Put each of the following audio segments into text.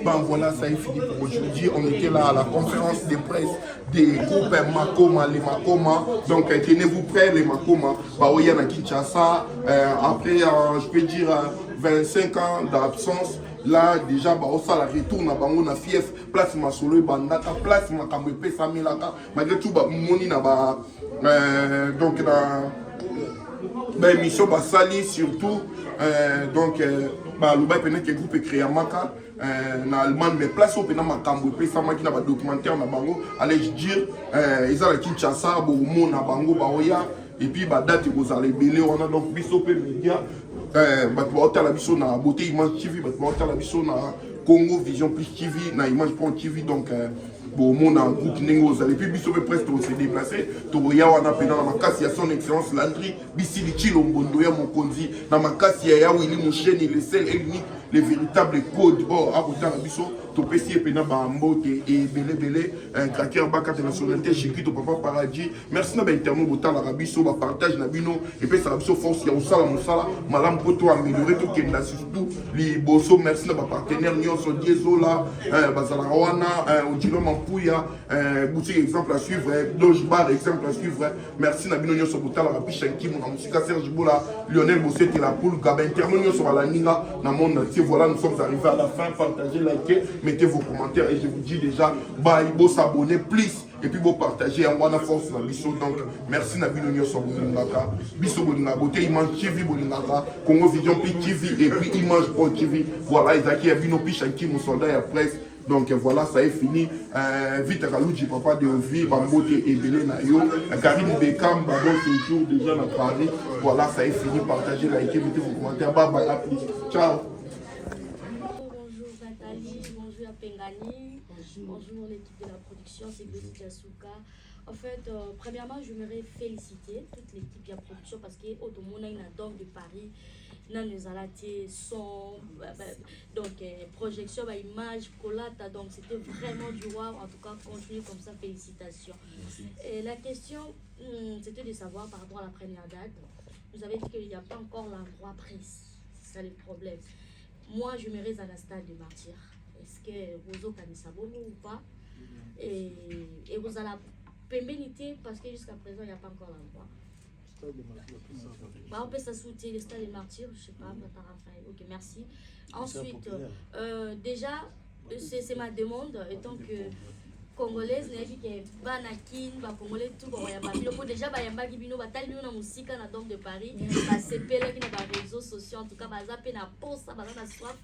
Ben voilà, ça est fini pour aujourd'hui. On était là à la conférence de presse des groupes Makoma, les Makoma. Donc tenez-vous prêts, les Makoma. Baoya na Kinshasa. Après, je peux dire 25 ans d'absence. Là, déjà, ça la retourne à Bango na fief, place ma solo bandaka, place ma kambepe samilaka. Malgré tout, moni na ba. Donc, la émission Basali surtout. Donc, le bail pendant que le groupe est créé à Maka. En Allemagne, mais place au pénal Makambo, puis ça m'a dit un documentaire na Bango. Allez, je dire, ils ont la Kinshasa, Bomo na Bango, Baoya. Et puis, date, vous allez belé, on a donc Bissopé Média. La biso na beauté image TV, la biso na Congo Vision Plus TV, na image point TV. Donc, bon, mon groupe Nengo, et puis Bissopé presque on s'est déplacé. Toya, on a pédé dans ma casse, il y a son excellence Landry, Bissili Chilo, Mbondoya, mon konzi. Dans ma casse, il y a Willy, mon chaîne, il est seul et unique, les véritables codes. Oh, à côté de la biso. Topesi et pena bambo et belé un craqueur baka de nationalité chez qui ton papa paradis merci na ba interno botal la rabiso ba partage na bino et puis ça rabiso force ya osala mosala malam poto améliorer tout kenda surtout li bosso merci na ba partenaire nyonso diesola bazala wana odilo mampuya boutique exemple à suivre loge bar exemple à suivre merci na bino nyonso botal la rabi Shanki mon musique Serge Boula Lionel Bosset et la poule gaba interno nyonso la ninga na monde entier. Voilà, nous sommes arrivés à la fin. Partagez, likez, mettez vos commentaires et je vous dis déjà, bye, beau s'abonner, please. Et puis, beau partager, en wana force la biso. Donc, merci Nabino Nyoso Bolingaka. Biso Bolingaka, beauté, Image TV Bolingaka, Congo Vision TV et puis Image Pro TV. Voilà, Isaki Abino Pichanki, mon soldat et la presse. Donc voilà, ça est fini. Vite à Kalouji, papa de vie, Bambote et Belé Nayo. Karim Bekam, Babon toujours déjà dans Paris. Voilà, ça est fini. Partagez, likez, mettez vos commentaires. Bye bye, à plus. Ciao. Bonjour Nathalie, bonjour Pengani, bonjour l'équipe de la production, c'est Gossi Yasuka. En fait, premièrement, je voudrais féliciter toute l'équipe de la production parce que Otomona a une adore de Paris. Nous avons son, donc projection, image, collata, donc c'était vraiment du roi. En tout cas, continuez comme ça, félicitations. Et la question, c'était de savoir par rapport à la première date. Vous avez dit qu'il n'y a pas encore l'endroit précis. C'est ça le problème. Moi, je me reste à la stade de martyr. Est-ce que vous avez ou pas? Et vous avez la pénibilité parce que jusqu'à présent, il n'y a pas encore l'endroit. On peut s'assouter le stade des martyrs, je sais pas, ok, merci. Ensuite, déjà, c'est ma demande, étant que congolaise, banakin, congolais, tout, déjà, bayamba kibino, batali na musika na dom de Paris, basepela qui na ba réseaux sociaux, en tout cas, bazape na posa, bazana soif.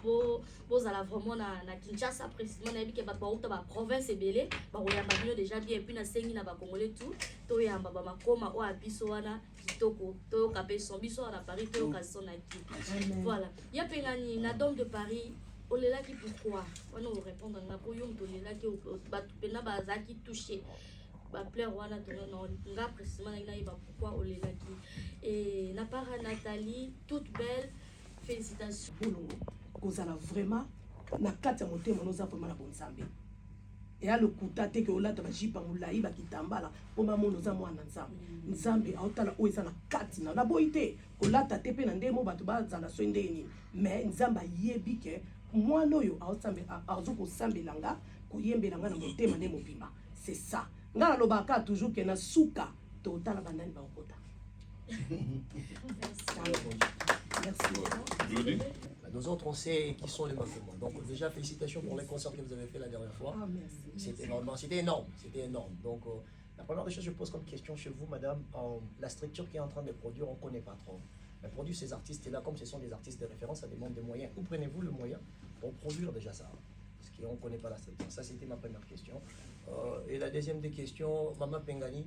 Vous allez vraiment na Kinshasa précisément na biki ba ba province ebele ba koyamba bino déjà bien et puis na sengi na ba congolais tout to yamba ba makoma o abiso wana kitoko to kapé son biso na Paris to kaso na ki voilà ya pengani na dom de Paris olela ki pourquoi on nous répondre na ko yom to lela ki ba pena ba zaki touché ba plaire wana to non nga précisément na ba pourquoi olela ki et na para Nathalie toute belle félicitations. Kozala vraiment na kati ya motema noza vraiment na bonzambe et a le kutate ke olata ba jipa mulai ba kitambala o mama noza mwana nzambe nzambe aotala o eza na kati na boite olata te pe na ndemo bato ba zala so ndeni mais nzamba yebi ke mwana oyo aotsambe azo ko sambelanga ko yembelanga na motema ne mobimba c'est ça ngala lobaka toujours ke na suka to otala bandani ba okota. Merci. Nous autres, on sait qui sont les Makoma. Donc déjà, félicitations pour les concerts que vous avez fait la dernière fois. Ah, c'était énorme. C'était énorme. C'était énorme. Donc la première des choses que je pose comme question chez vous, madame, la structure qui est en train de produire, on ne connaît pas trop. Mais produire ces artistes-là, comme ce sont des artistes de référence, ça demande des moyens. Où prenez-vous le moyen pour produire déjà ça? Parce qu'on ne connaît pas la structure. Ça, c'était ma première question. Et la deuxième des questions, Maman Pengani,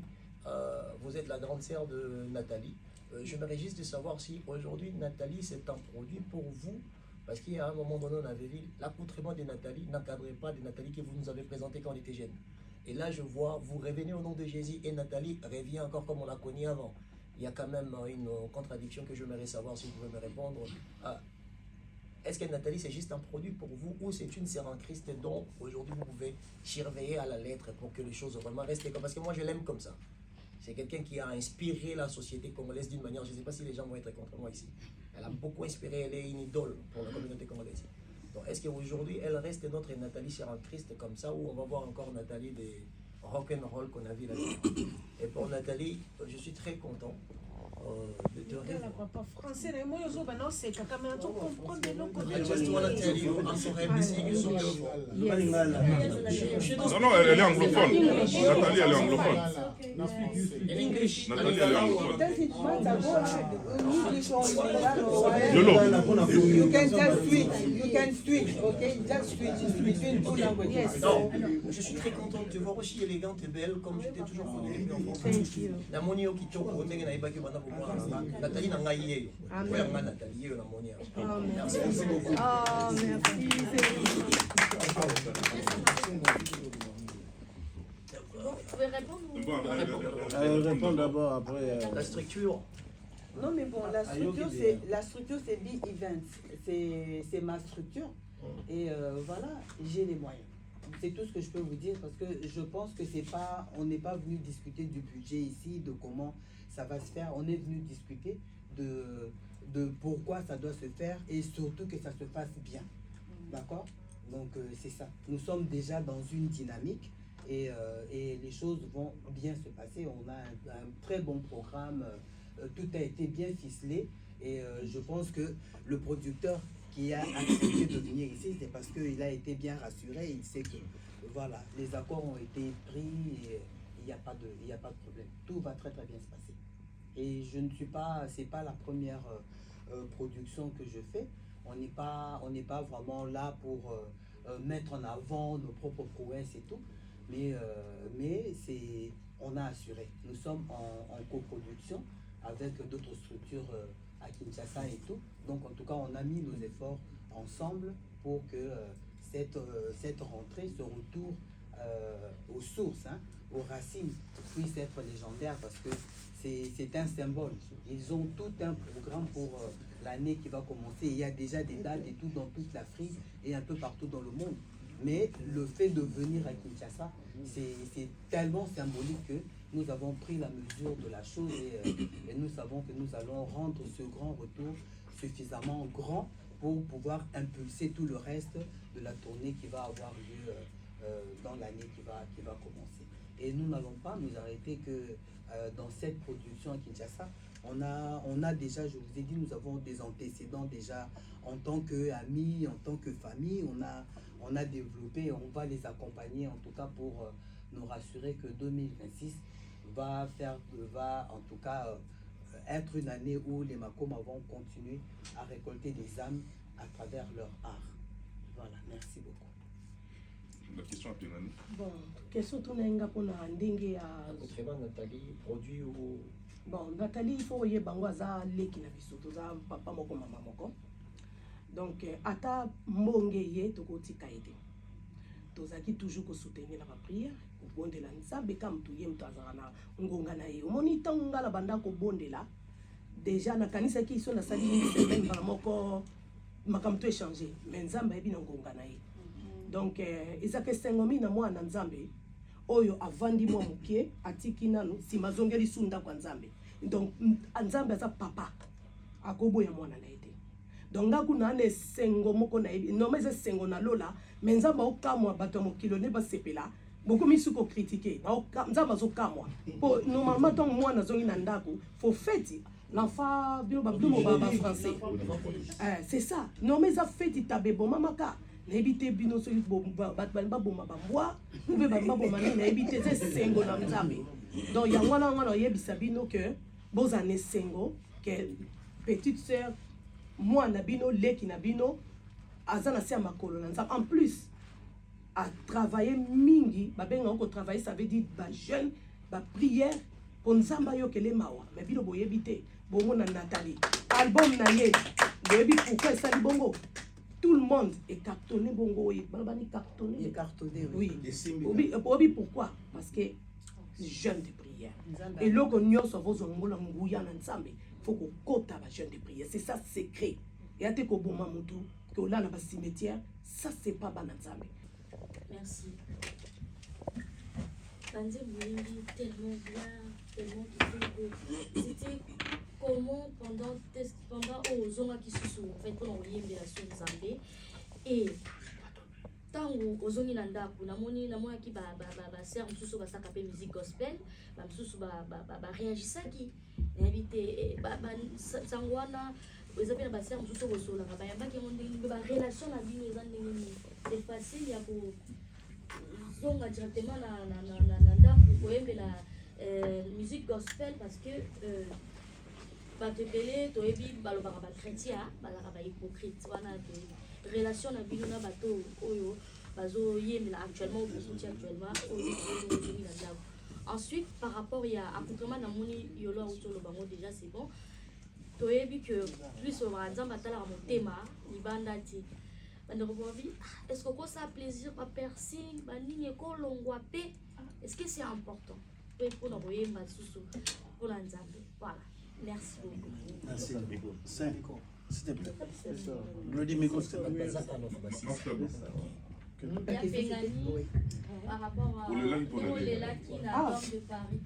vous êtes la grande sœur de Nathalie. Je me réjouis de savoir si aujourd'hui Nathalie c'est un produit pour vous, parce qu'il y a un moment donné on avait dit l'accoutrement de Nathalie n'encadrait pas de Nathalie que vous nous avez présenté quand on était jeune. Et là je vois, vous revenez au nom de Jésus et Nathalie revient encore comme on l'a connue avant. Il y a quand même une contradiction que je voudrais savoir si vous pouvez me répondre. Est-ce que Nathalie c'est juste un produit pour vous ou c'est une sœur en Christ dont aujourd'hui vous pouvez surveiller à la lettre pour que les choses vraiment restent comme... Parce que moi je l'aime comme ça. C'est quelqu'un qui a inspiré la société congolaise d'une manière, je ne sais pas si les gens vont être contre moi ici. Elle a beaucoup inspiré, elle est une idole pour la communauté congolaise. Donc, est-ce qu'aujourd'hui, elle reste notre Nathalie sur un Christ comme ça, ou on va voir encore Nathalie des rock'n'roll qu'on a vu là. Et pour Nathalie, je suis très content de te revoir. Papa français, moi je maintenant c'est quand même on comprend de l'autre I just want to tell you, I'm so happy seeing you so beautiful. Non, non, elle est anglophone. Nathalie, elle est anglophone. In English. Nathalie, elle est anglophone. Yolo. You can just switch, okay? Just switch between two languages. Non, je suis très contente de te voir aussi élégante et belle, comme j'étais toujours connue depuis enfant. La moni au kitoko, ndenge na ibaki bana pour moi. Nathalie na ngai yeyo. Oya nga Nathalie yeyo na moni. Merci beaucoup. Ah, merci. Vous pouvez répondre ou... Répond d'abord, après. La structure. Non, mais bon, la structure, c'est Big Events. C'est ma structure. Et voilà, j'ai les moyens. C'est tout ce que je peux vous dire parce que je pense que on n'est pas venu discuter du budget ici, de comment ça va se faire. On est venu discuter de pourquoi ça doit se faire et surtout que ça se fasse bien. D'accord? Donc c'est ça. Nous sommes déjà dans une dynamique et les choses vont bien se passer. On a un très bon programme. Tout a été bien ficelé et je pense que le producteur qui a accepté de venir ici, c'est parce qu'il a été bien rassuré. Il sait que voilà, les accords ont été pris et il n'y a pas de problème. Tout va très très bien se passer. Et je ne suis pas, c'est pas la première production que je fais. On n'est pas vraiment là pour mettre en avant nos propres prouesses et tout. Mais on a assuré. Nous sommes en coproduction avec d'autres structures à Kinshasa et tout. Donc en tout cas, on a mis nos efforts ensemble pour que cette rentrée, ce retour aux sources, aux racines, puisse être légendaire parce que c'est un symbole. Ils ont tout un programme pour l'année qui va commencer. Il y a déjà des dates et tout dans toute l'Afrique et un peu partout dans le monde. Mais le fait de venir à Kinshasa, c'est tellement symbolique que nous avons pris la mesure de la chose et nous savons que nous allons rendre ce grand retour suffisamment grand pour pouvoir impulser tout le reste de la tournée qui va avoir lieu dans l'année qui va commencer. Et nous n'allons pas nous arrêter que dans cette production à Kinshasa. On a déjà, je vous ai dit, nous avons des antécédents déjà en tant qu'amis, en tant que famille. On a développé, on va les accompagner en tout cas pour nous rassurer que 2026 va en tout cas être une année où les Makoma vont continuer à récolter des âmes à travers leur art. Voilà, merci beaucoup. La question à Pénani. Bon, question tournenga pour na ndenge ya Nathalie, produit ou... Bon, Nathalie, il faut y bango za leki na biso, toza papa moko mama moko. Donc ata mbonge ye tokoti kaite. Tozaki toujours ko soutenir la prière, ko bondela nzambe kam tuye mtazana na ngonga na ye. Omoni tanga la banda ko bondela. Déjà na kanisa ki so na sali ni semaine ba moko makamto échanger, mais nzambe ebi na ngonga na ye. Donc ezaka sengomi na mwana nzambe oyo avandi mwa mukie atiki nanu simazongeli sunda kwa nzambe. Donc nzambe aza papa akoboya mwana na ete. Donc ngaku na ne sengo moko na ebi no meze sengo na lola mais nzamba okamwa bato mokilo ne ba sepela beaucoup misuko critiquer ba nzamba zo kamwa po normalement ton mwana zongi na ndako faut fête l'enfant bino ba français. C'est ça. Non mais ça fête tabe bon mamaka na ebite bino so bat ba boma ba mbwa ube ba boma na ebite ze sengo na nzambe. Donc ya ngwana yebisa bino que bozane sengo que petite sœur moi na bino leki na bino azana se makolo na nzambe. En plus à travailler mingi ba benga ko travailler, ça veut dire ba jeune ba prière pour nzamba yo kele mawa mais bino boyebite bongo na Nathalie album na ye boyebi pourquoi ça li bongo. Tout le monde est cartonné bongo et balabani cartonné oui. Obi pourquoi? Parce que jeune de prière et logo nyonso vozo ngola nguya na nzambe faut ko kota ba jeune de prière, c'est ça secret. Et ate ko boma mutu que là na ba cimetière, ça c'est pas ba nzambe. Merci. Tanzé Mouimbi, tellement bien, tellement beau. C'était comment pendant aux hommes qui se sont en fait pendant l'immersion Zambé et ntango ozongi na ndako namonaki basere mosusu basaka mpe musique gospel bamosusu baréagisaki nayebi te sango wana eza mpe na basere mosusu kosolaka bayambaki yango ndenge barelation na bino eza ndenge nini c'est facile ya kozonga directement na ndako koyembela musique gospel parce que bato ebele toyebi balobaka bachrétien balaka bahypocrite wana relation na bino na bato oyo bazoyembela actuellement okosuti actuellement oyo ozongi na ndako. Ensuite par rapport ya accoutrement namoni yolo auti oloba ngo déjà c'est bon toyebi que plus olobaka nzambe atalaka motema libanda ti bandeko bobi est-ce que okosa plaisir bapersing banini ekolongwa mpe est-ce que c'est important mpe mpona koyemba lisusu mpona nzambe. Voilà, merci beaucoup. Merci. Saint, s'il te plaît. Le micro, s'il te plaît. Par rapport à Olelaki, la Dame de Paris.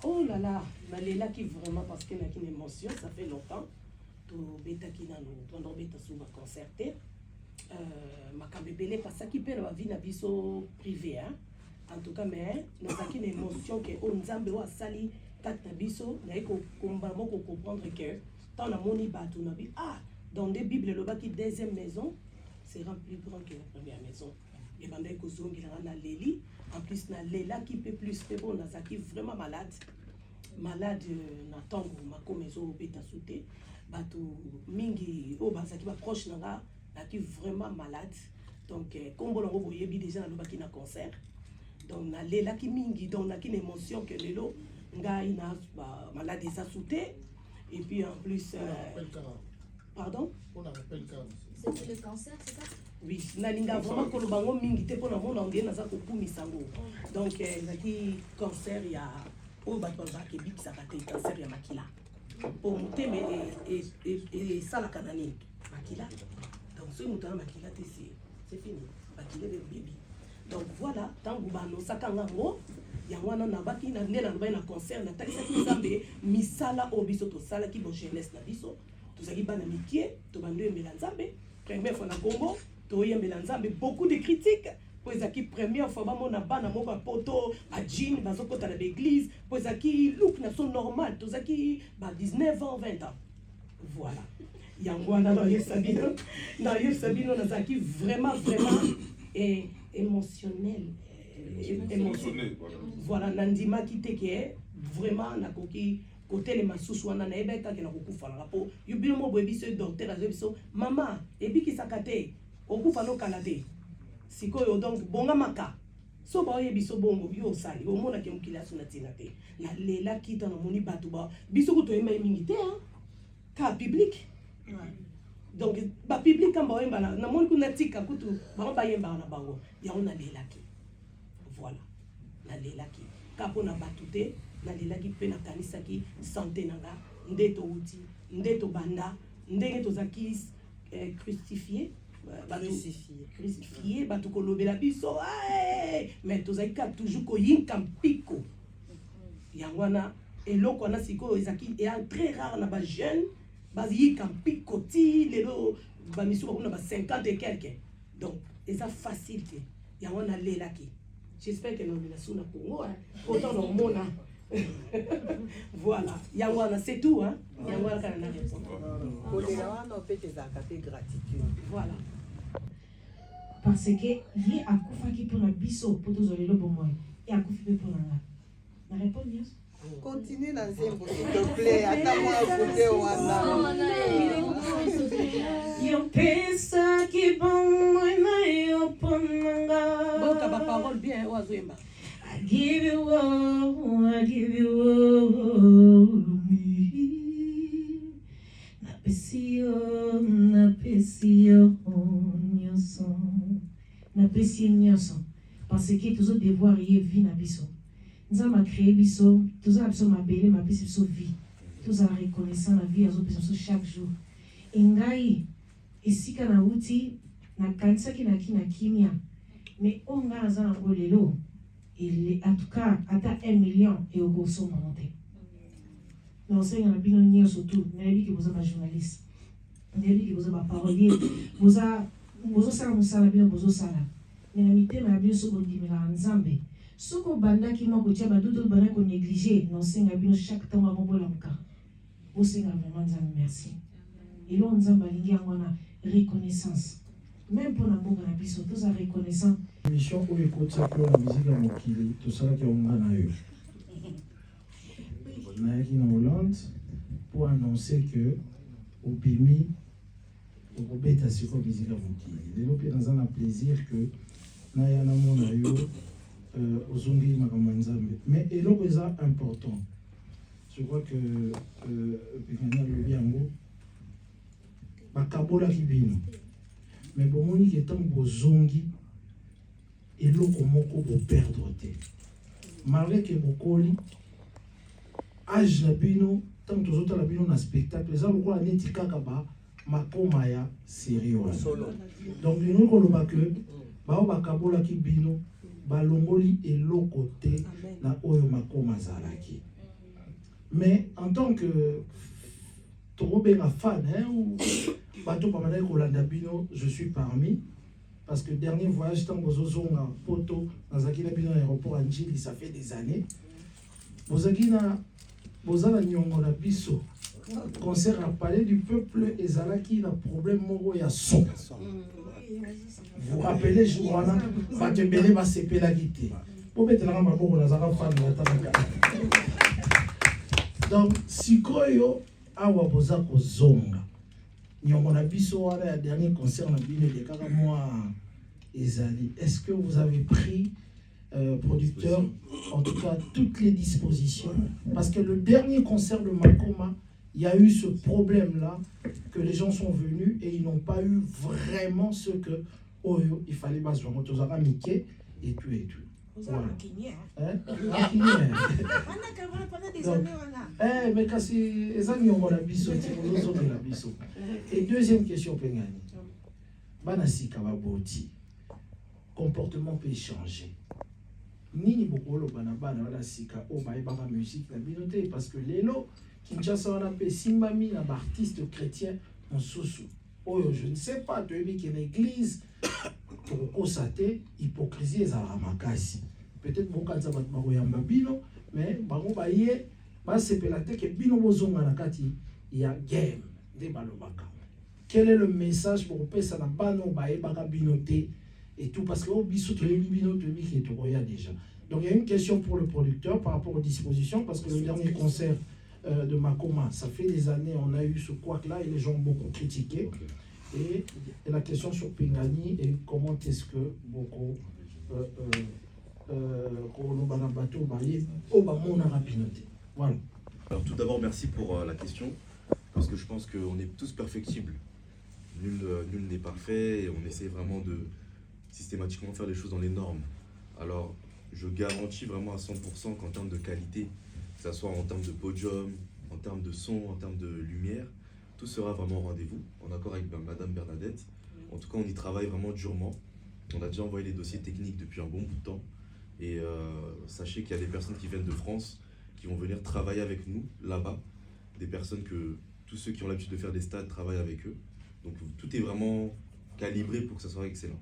Oh là là, Malelaki vraiment parce qu'il y a une émotion, ça fait longtemps. Tout bêta qui n'a nous, pendant bêta sous ma concerté. Ma cabébélé parce qu'il peut avoir vie na biso privé hein. En tout cas mais nous avons une émotion que on nzambe wa sali kat na biso na ko kombalamo ko comprendre que tant la moni batu na bi dans des bibles le baki deuxième maison sera plus grand que la première maison. Et pendant que zongi na leli en plus na lela qui peut plus fait bon na zaki vraiment malade na tango mako maison beta souté batu mingi o bazaki ba proche na qui vraiment malade donc comme on a vu déjà dans le concert donc na lela ki mingi donc na ki émotion que lelo nga ina malade ça sauté et puis en plus pardon c'est le cancer c'est ça. Oui na linga vraiment ko bango mingi te pona mona ngé na za ko pumisango donc zaki cancer ya o ba ke bik ça te cancer ya makila pour monter mais et ça la kanani makila. Donc, ce mouton makila c'est fini. Makila le bébé. Donc voilà, tant que bano sakango, yangwana na baki na ndela na concert na talisa ki zambe misala obiso to sala ki bo jeunesse na biso. Tozali bana mikie, to bando yembela nzambe. Première fois na Congo, to yembela nzambe beaucoup de critiques. Pour zaki première fois bamona bana mo ba poto, ba jean, bazokota na l'église, pour zaki look na son normal, to zaki ba 19 ans, 20 ans. Voilà. Yangwana dans les Sabino nazaki vraiment émotionnel voilà nandima kite ke vraiment nakoki côté les masusu wana na ebeka ke nakokufa na po yubilo mo boyebi ce docteur azebiso mama ebiki sakate okufa no kalate sikoyo donc bonga maka so ba yebiso bongo yo sali o mona ke mukila suna tina te na lela kita na moni batu ba biso ko to yema mingi te hein ka public. Donc ba public quand ba yemba na moni kuna tika kutu ba ba yemba na bango ya on a lelaki voilà na lelaki ka pona batute na lelaki pe na kanisa ki santé nanga ndeto uti ndeto banda ndenge to zaki crucifié crucifié batu ko lobela biso mais to zaki toujours ko yinka mpiko yangwana eloko na siko ezaki est très rare na ba jeune basi kampi koti lelo ba misu ba ba 50 et quelques donc c'est facile que ya wana lela ki j'espère que nomination na Congo hein autant dans mona voilà ya wana c'est tout hein ya wana kana na réponse pour les gens on peut te accorder gratitude voilà parce que vie akufaki pona biso poto zolelo bomoy et akufi pe pona na répondre bien. Continue dans Zembo, s'il te plaît. Attends-moi à côté, Wanda. Yo pensa que bom na yo ponanga. Bon, t'as pas parole bien, Wazouemba. I give you all me. Na pesio nyoso. Na pesio nyoso. Parce que tous autres devoirs y vie na biso. Nous avons créé biso, tous avons ma belle, ma biso vie. Tous avons reconnaissant la vie, nous avons chaque jour. Engai, ici kana uti na kanisa kina kimia. Mais on a un bolelo. Il en tout cas ata 1 million et au gros sont montés. Nous avons un bino surtout, mais lui qui vous a journaliste. Lui qui vous a parolier, vous a bozosala mosala bino bozosala me na mitema na bino so bondimelaka nzambe soki obandaki mwa kotia badudu obandaki konéglige na osenga bino chaque ntango akobolamuka osenga vraiment nzambe merci eloko nzambe alingi yango wana reconnaissance même mpo na mboka na biso toza reconnaissant émission oyo ekotisaki na miziki ya mokili tosalaki yango nga na yo nayaki na Hollande pour annoncer que obimi okobeta siko miziki ya mokili lelo mpe naza na plaisir que naya namona yo ozongi makambo ya nzambe mais eloko eza important je crois que pekani alobi yango bakabolaki bino mais bomoni ke ntango bozongi eloko moko boperdre te malgré ke bokoli age na bino ntango tozotala bino na spectacle eza lokola neti kaka makoma ya sérieux donc lino koloba ke bao bakabolaki bino balongoli eloko te na oyo makoma azalaki mais en tant que tokobenga fan ou bato pamana kolanda bino je suis parmi parce que dernier voyage tant bozozonga poto nazaki na bino aéroport à Njili ça fait des années bozaki na bozala nyongo na biso concert à Palais du Peuple ezalaki na problème moko ya son vous rappelez jourana bato ebele basepelaki te po betelanga maboko nazaka fan natanaka donc sikoyo awa boza kozonga nyongo na biso wana ya dernier concert na bino elekaka mwa ezali est-ce que vous avez pris producteur en tout cas toutes les dispositions parce que le dernier concert de Makoma il y a eu ce problème là que les gens sont venus et ils n'ont pas eu vraiment ce que il fallait baser motozaka mike et tout voilà. Mais kasi ezali nyongo na biso ti bozozo na biso. Et deuxième question pengani. Bana sika baboti. Comportement peut changer. Nini bokolo bana wana sika o baebaka musique na bino te parce que lelo Kinshasa wana pe simbami na artiste chrétien mosusu. Oyo je ne sais pas de qui est l'église pour constater hypocrisie ezala makasi. Peut-être bokanza bat bakoyamba bino mais bango baye basepela te ke bino bozonga na kati ya game de balobaka. Quel est le message pour pesa na bano baye baka bino te et tout parce que au biso to bino to bi ke to roya déjà. Donc il y a une question pour le producteur par rapport aux dispositions parce que le dernier concert de Makoma, ça fait des années on a eu ce couac-là et les gens ont beaucoup critiqué. Et la question sur Pengani et comment est-ce que beaucoup voilà. Alors tout d'abord merci pour la question parce que je pense qu'on est tous perfectibles. Nul n'est parfait et on essaie vraiment de systématiquement faire les choses dans les normes. Alors je garantis vraiment à 100% qu'en termes de qualité, que ce soit en termes de podium, en termes de son, en termes de lumière, tout sera vraiment au rendez-vous, en accord avec Madame Bernadette. En tout cas, on y travaille vraiment durement. On a déjà envoyé les dossiers techniques depuis un bon bout de temps. Et sachez qu'il y a des personnes qui viennent de France, qui vont venir travailler avec nous, là-bas. Des personnes que tous ceux qui ont l'habitude de faire des stades travaillent avec eux. Donc tout est vraiment calibré pour que ça soit excellent.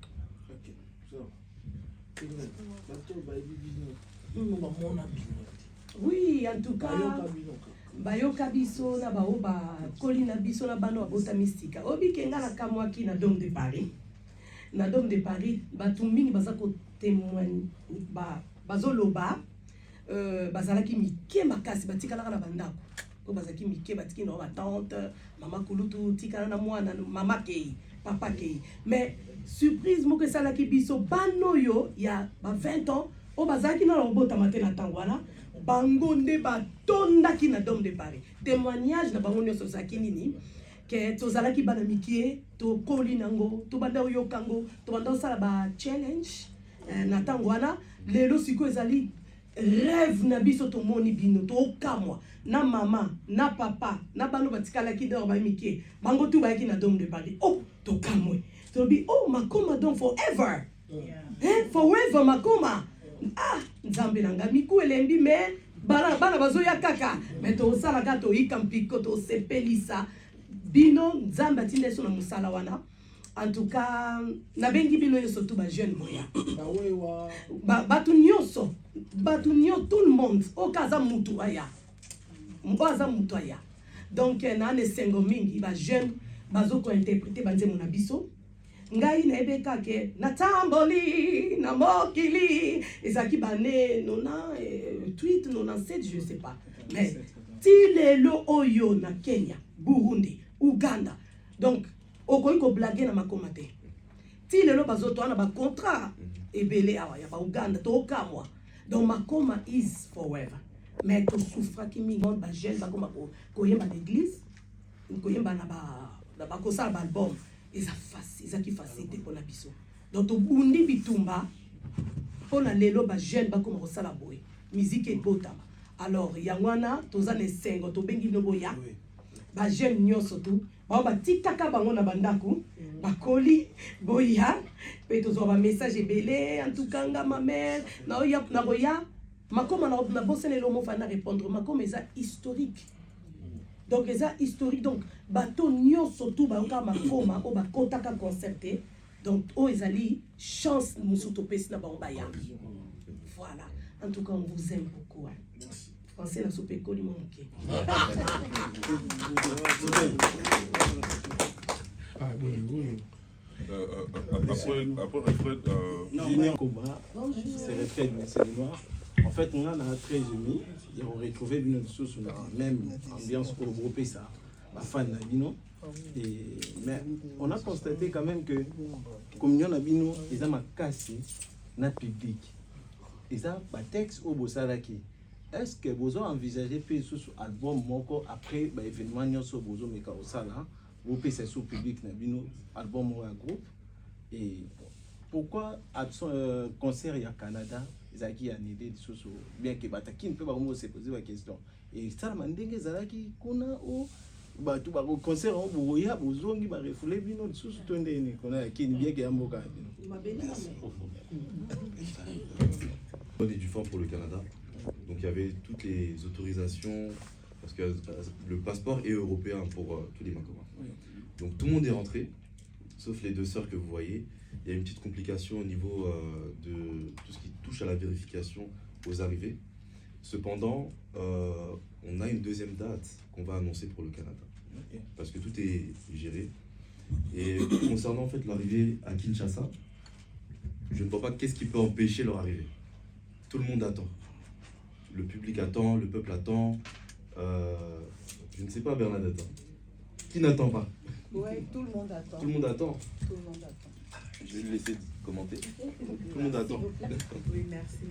Oui, en tout cas, bayoka biso na baoba koli na biso na bano abota mystique. Obi kenga na kamwaki na Dôme de Paris. Na Dôme de Paris, batu mingi baza ko témoigner bazoloba bazalaki mike makasi batikala na bandako. Ko bazaki mike batiki na ba tante, mama kulutu tikala na mwana mama kei, papa kei. Mais surprise moko salaki biso bano yo ya ba 20 ans o bazaki na robota matena tangwana. Bango nde batondaki na Dôme de Paris. Témoignage na bango nyonso zaki nini ke tozalaki bana mikie to koli nango to banda oyokango to banda osala ba challenge na tango wana lelo siko ezali rêve na biso to moni bino to kamwa na mama na papa na bano batikalaki dor ba mikie bango tu bayaki na Dôme de Paris oh to kamwe to bi oh Makoma donc forever forever Makoma ah nzambe nanga miku elembi me bana bazoya kaka mais to sala gato ikampiko to sepelisa bino nzambe atinde so na musala wana En tout cas, nabengi bino yo surtout ba jeune moya. Batu nyonso, tout le monde. Okaza mutu aya. Mbaza mutu aya. Donc na ne sengo mingi ba jeune bazo ko interpréter banze mona biso. Ngai na ebeka ke natamboli na mokili ezaki bane nona tweet 97 je sais pas. Mais ti lelo oyo na Kenya, Burundi, Uganda. Donc okoyi ko blaguer na makoma te. Ti lelo bazoto ana ba contrat ebele awa ya ba Uganda to kamwa. Donc makoma is forever. Mais to souffra ki mi monde ba jeune ba koma ko yemba l'église, ko yemba na ba ko sa ba album. Eza facile, eza ki facilité pour la biso. Donc to bundi bitumba pour na lelo ba jeune ba koma ko sala boy. Musique et botama. Alors yangwana toza ne sengo to bengi no boya. Ba jeune nyonso tout. Ba tikaka bango na bandaku bakoli boya pe tozo ba message ebele en tout cas nga ma mère na boya makoma na bosene lo mo fa na répondre makoma eza historique. Donc eza historique donc bato nyonso tout ba nga makoma o ba kotaka concerté donc o ezali chance musu to pesi na bango baya. Voilà, en tout cas on vous aime beaucoup. Français na soupe koli monke. Après Alfred, Junior Cobra, c'est Alfred, c'est le noir. En fait, on a 13 amis, et on retrouvait une chose sur la même ambiance européenne, ça, la fan de Bino. Mais on a constaté quand même que, comme nous Bino, ils ont cassé notre public. Ils ont un texte au Bossalaki. Est-ce que vous avez envisagé de faire un album après l'événement sur Bozo Meka Osala? Vous faites ce public, album ou un groupe? Et pourquoi un concert au Canada, ils ont une idée de choses bien que Bataki ne peut pas se poser la question. Et ça, m'a dit que Zalaki, qu'on a au concert, on a besoin de refouler Bino, de choses qu'on a qui bien qu'il y a un mot. On est du fort pour le Canada. Donc il y avait toutes les autorisations, parce que le passeport est européen pour tous les Makomas. Donc tout le monde est rentré, sauf les deux sœurs que vous voyez. Il y a une petite complication au niveau de tout ce qui touche à la vérification aux arrivées. Cependant, on a une deuxième date qu'on va annoncer pour le Canada, parce que tout est géré. Et concernant en fait l'arrivée à Kinshasa, je ne vois pas qu'est-ce qui peut empêcher leur arrivée. Tout le monde attend. Le public attend, le peuple attend. Je ne sais pas, Bernadette. Qui n'attend pas? Oui, tout le monde attend. Tout le monde attend. Tout le monde attend. Je vais lui laisser commenter. Tout le monde attend. Oui, merci.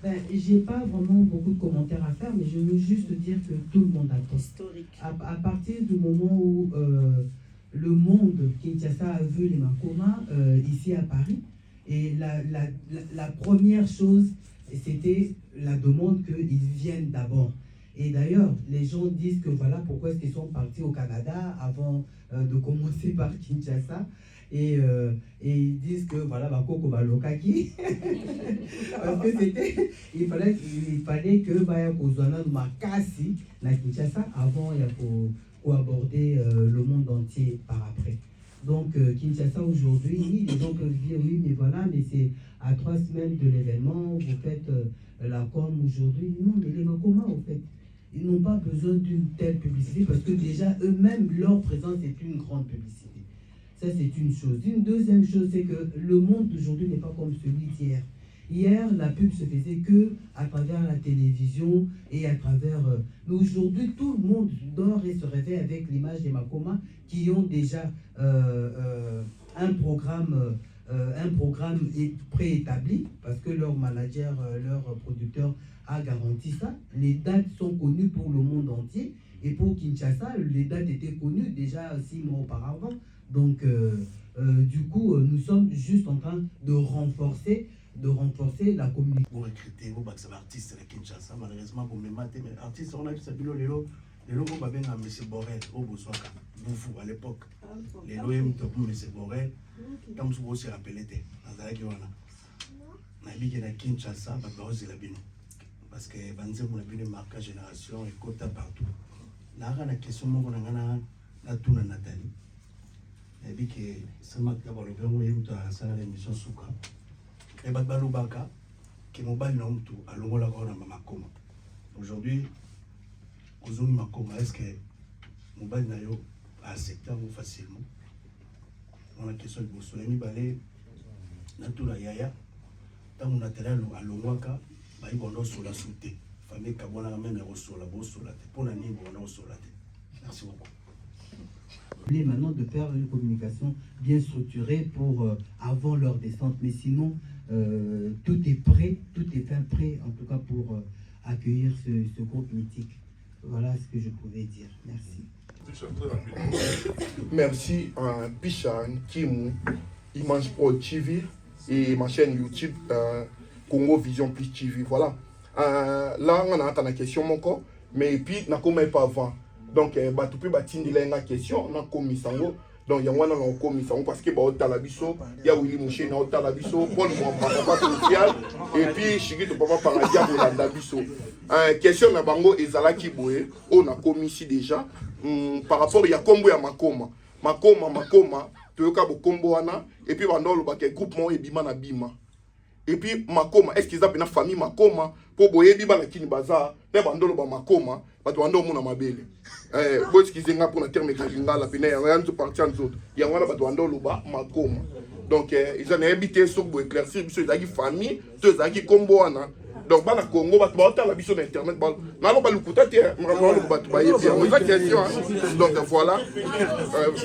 Ben, j'ai pas vraiment beaucoup de commentaires à faire, mais je veux juste dire que tout le monde attend. Historique. À partir du moment où le monde Kinshasa a vu les Makoma ici à Paris, et la première chose, c'était la demande qu'ils viennent d'abord. Et d'ailleurs, les gens disent que voilà pourquoi est-ce qu'ils sont partis au Canada avant de commencer par Kinshasa. Et ils disent que voilà, Bakoko Balokaki. Parce que c'était, il fallait que Baya Kozwana Makasi, la Kinshasa, avant il faut aborder le monde entier par après. Donc Kinshasa aujourd'hui, les gens peuvent dire oui, mais voilà, mais c'est à 3 semaines de l'événement, vous faites la com aujourd'hui. Non, mais les Makoma, en fait, ils n'ont pas besoin d'une telle publicité parce que déjà eux-mêmes, leur présence est une grande publicité. Ça, c'est une chose. Une deuxième chose, c'est que le monde d'aujourd'hui n'est pas comme celui d'hier. Hier, la pub se faisait que à travers la télévision et à travers... mais aujourd'hui, tout le monde dort et se réveille avec l'image des Makoma qui ont déjà un programme préétabli parce que leur manager, leur producteur a garanti ça. Les dates sont connues pour le monde entier. Et pour Kinshasa, les dates étaient connues déjà 6 mois auparavant. Donc, du coup, nous sommes juste en train de renforcer la communication. Vous recrutez, vous battez l'artiste à Kinshasa, malheureusement, vous me matez, mais l'artiste, on a vu ça, le logo, vous avez un M. Borel, au Boussoaka, vous, à l'époque. Les l'OM, M. Borel, comme vous aussi rappelez, dans la Guiana. On a Kinshasa, parce que Banzé, on a vu des marquages génération et quota partout. On a une question, on a tout Nathalie. nayebi ke samaka balobela ngo yeuta asala na émission suka me bato balobaka ke mobali na mutu alongolaka wana makoma. Aujourd'hui kozongi makoma, est ce que mobali na yo aaccepte yango facilement? Wana question liboso ya mibale natuna yaya ntango natali alongwaka bayi bonda osola su te famille kabonaka meme ekosola bosola te mpona nini bonda osola te? Merci beaucoup. Maintenant de faire une communication bien structurée pour avant leur descente, mais sinon tout est prêt, tout est fin prêt en tout cas pour accueillir ce groupe mythique. Voilà ce que je pouvais dire. Merci. Merci à Pichan, Kimou, Image Pro TV et ma chaîne YouTube Congo Vision Plus TV. Voilà. Là, on a la question encore, mais puis, on n'a pas avant. Donc, tu peux bâtir une question, on a commis ça. Donc, il y a un commis ça parce que il y a Willy Mouché, il y a Talabiso, Paul Papa social, et puis Chigi de Papa Paradia pour la Dabiso. Question na bango ezala ki boye, on a commis ici déjà. Par rapport il y a combo ya makoma, tu yoka bo combo wana, et puis bandolo ba ke groupement ebima na bima. Et puis makoma, est-ce qu'ils appellent la famille makoma pour boye biba na kini baza, mais bandolo ba makoma, ba to ando mona mabele. Bon excusez nga pour na terme kalinga la pena ya nzo parti en autres. Ya wana ba to andolo ba makoma. Donc ils ont habité sur pour éclaircir biso ezaki famille, to ezaki combo wana. Donc bana Congo ba to la biso na internet ba na lo ba lukuta te, ma lo ba to ba yebi. C'est la question. Donc voilà.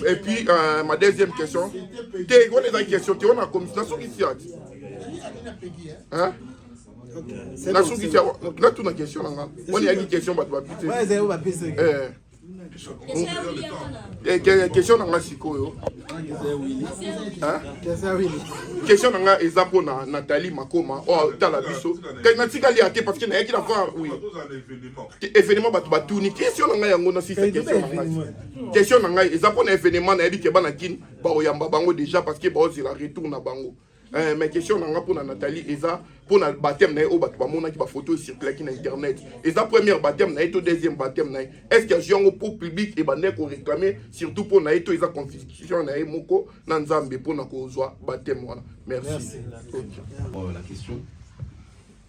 Et puis ma deuxième question, te quoi les questions te on a commission ici. Hein? La question, là tout la question là. On y a une question bah tu vas piter. Ouais, c'est où va piter. Question dans la sikoyo. Hein? Question dans la ezapo na Nathalie Makoma oh tala biso. Na tikali ate parce que na yaki la voir oui. Événement bah tu vas tourner. Question dans la yango na si c'est question dans la. Question dans la ezapo na événement na yebi ke bana kin ba oyamba bango déjà parce que ba ozila retour na bango. Mais question pour Nathalie, eza pour le baptême na o batu ba mona ki ba photo circuler sur internet. Eza première baptême na to deuxième baptême na. Est-ce que j'ai pour public et bané ko réclamer surtout pour na to eza constitution na moko na Nzambe pour na ko zwa baptême wana. Merci. La question.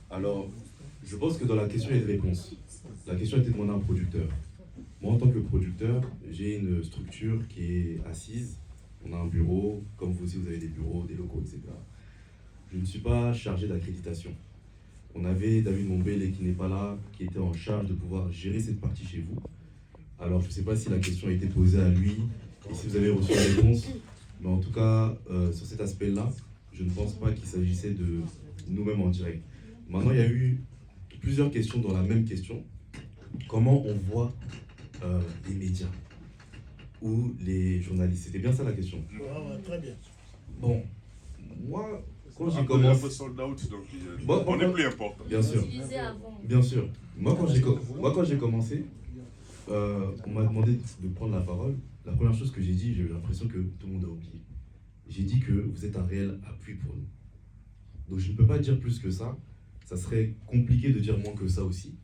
Alors, je pense que dans la question il y a une réponse. La question était demandée à un producteur. Moi en tant que producteur, j'ai une structure qui est assise. On a un bureau, comme vous aussi vous avez des bureaux, des locaux, etc. Je ne suis pas chargé d'accréditation. On avait David Mombele qui n'est pas là, qui était en charge de pouvoir gérer cette partie chez vous. Alors je ne sais pas si la question a été posée à lui et si vous avez reçu la réponse. Mais en tout cas, sur cet aspect-là, je ne pense pas qu'il s'agissait de nous-mêmes en direct. Maintenant, il y a eu plusieurs questions dans la même question. Comment on voit les médias ou les journalistes? C'était bien ça la question. Très bien. Bon, moi, quand j'ai commencé... Bon, on est plus important. Bien sûr. Bien sûr. Moi, quand j'ai commencé, on m'a demandé de prendre la parole. La première chose que j'ai dit, j'ai eu l'impression que tout le monde a oublié. J'ai dit que vous êtes un réel appui pour nous. Donc je ne peux pas dire plus que ça. Ça serait compliqué de dire moins que ça aussi.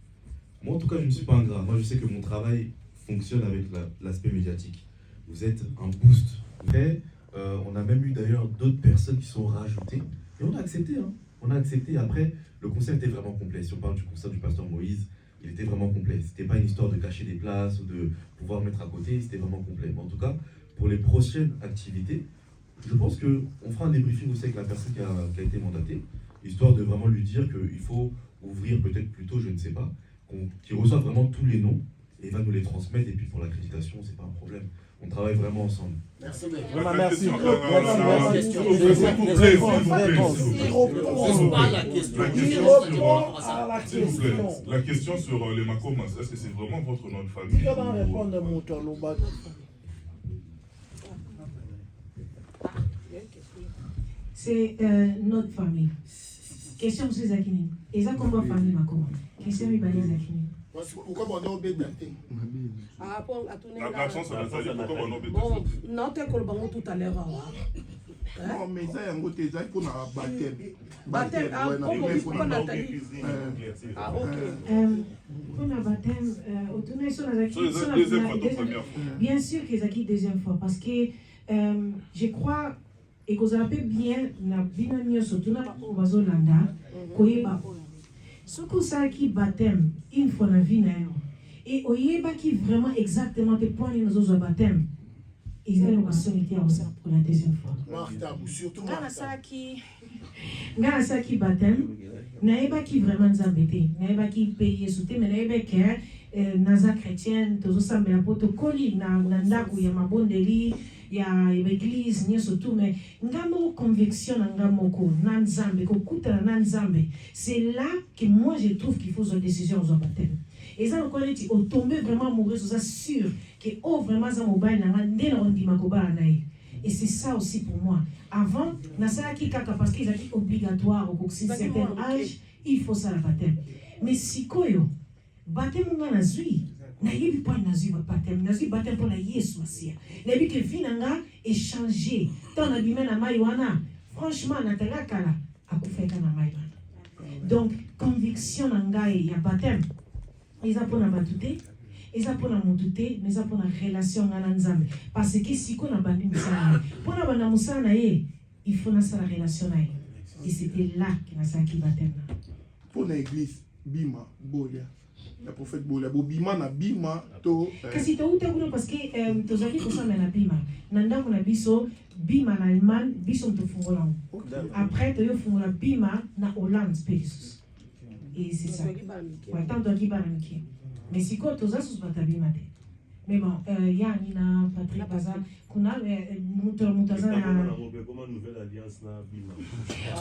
Moi, en tout cas, je ne suis pas ingrat. Moi, je sais que mon travail fonctionne avec l'aspect médiatique. Vous êtes un boost. Mais on a même eu d'ailleurs d'autres personnes qui sont rajoutées. Et on a accepté. Hein. On a accepté. Après, le concert était vraiment complet. Si on parle du concert du pasteur Moïse, il était vraiment complet. C'était pas une histoire de cacher des places ou de pouvoir mettre à côté. C'était vraiment complet. Mais en tout cas, pour les prochaines activités, je pense qu'on fera un débriefing aussi avec la personne qui a été mandatée, histoire de vraiment lui dire qu'il faut ouvrir peut-être plus tôt, je ne sais pas, qu'il reçoive vraiment tous les noms et il va nous les transmettre. Et puis pour l'accréditation, c'est pas un problème. On travaille vraiment ensemble. Merci. Merci. La question sur les Makomas, est-ce que c'est vraiment votre nom de famille? C'est notre famille. Question sur Zakini. Et ça, comment famille Makoma? Question sur Zakini. Pourquoi on a obéi? L'accent, ça veut dire pourquoi on a obéi? Bon, non, t'es colbano tout à l'heure. Non, mais ça, il y a un côté pour la baptême. Baptême, pourquoi Nathalie? Ah, ok. Pour la baptême, au tournoi sur la Zakini. Bien sûr que Zakini deuxième fois, parce que je crois et que vous avez bien na bina nyonso tuna bazolanda koyeba ce que ça qui baptême une fois la vie na yo et oyeba qui vraiment exactement te point nous autres baptême ils ont une solité pour la deuxième fois Martha, surtout ngana ça qui baptême naeba qui vraiment nzambete naeba qui paye souté mais naeba que naza chrétienne tozo sambela protocole na ndako ya mabondeli ya église nyonso tout mais ngamo conviction na ngamoko na nzambe kokuta na nzambe c'est là que moi je trouve qu'il faut une décision aux baptême et ça encore dit au tomber vraiment amoureux ça sûr que oh vraiment ça mobile na ndena ondima ko ba na et c'est ça aussi pour moi avant na ça qui kaka parce qu'il est obligatoire au certain âge il faut ça la baptême mais si koyo baptême ngana zui na yebi pa na zui baptême na zui baptême pour la Yesu asia na yebi que vinanga échanger tant na bimena na mai wana franchement na tela kala akufeka na mai wana donc conviction na ngai ya baptême eza pona batute eza pona motute mais eza pona relation ngana nzambe parce que siko na bandi musana pona bana musana ye il faut na sa relation na ye et c'était là que na sa ki baptême pour l'église bima boya le prophète boya bima na bima to kasi to uta kuna parce que tozaki kosamba na bima na ndako na biso bima na Allemagne biso mtofungola après to yo fungola bima na Hollande space et c'est ça ouais tant to ki baramiki mais si quoi tous ça bata bima te mais bon ya nina Patrick Baza kuna mutaza na comment nouvelle alliance na bima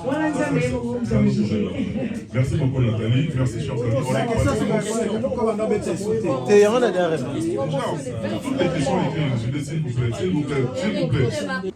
voilà nzambe mo Merci beaucoup Nathalie, merci chers amis. Il y a un dernier. Toutes les questions écrites, s'il vous plaît, s'il vous plaît, s'il vous plaît.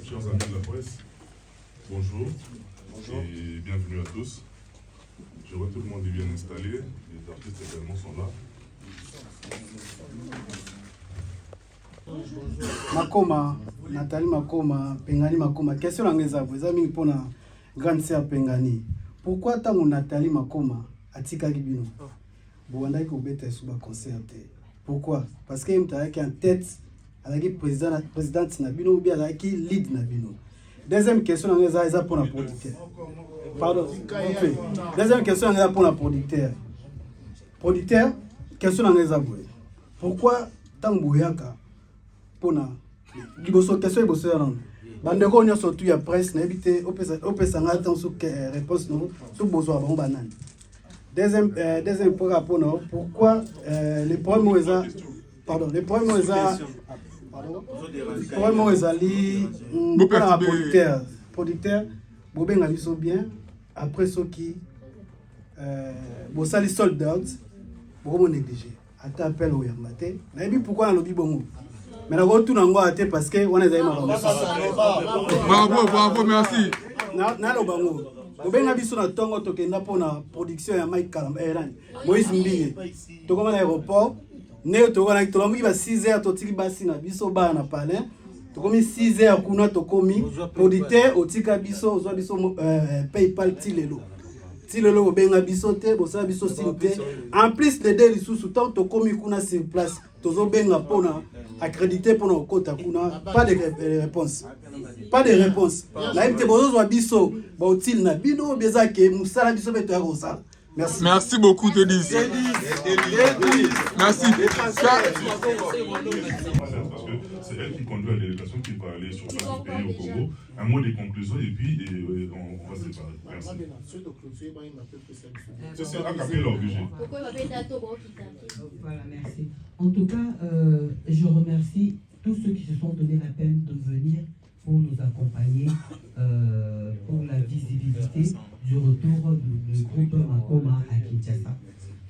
Chers amis de la presse, bonjour. Et bienvenue à tous. Je vois tout le monde est bien installé, les artistes également sont là. Makoma, Nathalie Makoma, Pengani Makoma, question langeza, vous avez mis pour la grande sœur Pengani. Pourquoi tant Nathalie Makoma a tika Gibino? Vous avez dit sous concert. Pourquoi? Parce qu'il y a en tête avec le présidente Nabino ou bien avec le lead Nabino. Deuxième question langeza, c'est pour la producteur. Pardon. Deuxième question langeza pour la producteur. Producteur, question langeza. Pourquoi tant Bouyaka pour la question liboso bandeko nyo surtout ya presse na éviter opesa nga temps sur réponse non sur besoin bon banane deuxième point rapport non pourquoi les problèmes eza pardon les problèmes eza pardon les problèmes eza li pour la producteur bobenga biso bien après ce qui bo sali sold out bo négliger ata appel au yamate na ebi pourquoi na lobi bongo mais la retour en moi parce que on est bravo merci na lo bango obenga biso na tongo tokenda pona production ya Mike Kalamba Eran Moïse Mbinge tokoma na aéroport ne tokona tolomi ba 6h totiki basi na biso ba na palais tokomi 6h kuna tokomi producteur otika biso ozwa biso PayPal tilelo obenga biso te bosala biso sinte en plus de deux sous tant tokomi kuna sur place tozo benga pona accrédité pour nos côtes pas de réponse la MT bozo wa biso ba utile na bino beza ke musala biso beto ya rosa merci beaucoup Denis merci c'est elle qui conduit la délégation qui va aller sur place du pays au Congo. Un mot de conclusion et puis on va se séparer. Merci. C'est à capter l'obligé. Voilà, merci. En tout cas, je remercie tous ceux qui se sont donné la peine de venir pour nous accompagner pour la visibilité du retour du groupe Makoma à Kinshasa.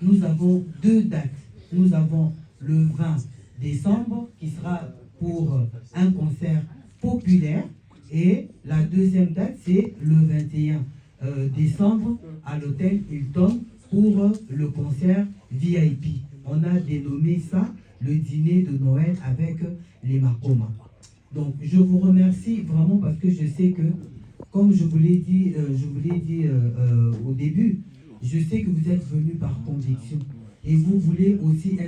Nous avons 2 dates. Nous avons le 20 décembre qui sera pour un concert populaire et la deuxième date c'est le 21 décembre à l'hôtel Hilton pour le concert VIP. On a dénommé ça le dîner de Noël avec les Makoma. Donc je vous remercie vraiment parce que je sais que, comme je vous l'ai dit, au début, je sais que vous êtes venus par conviction et vous voulez aussi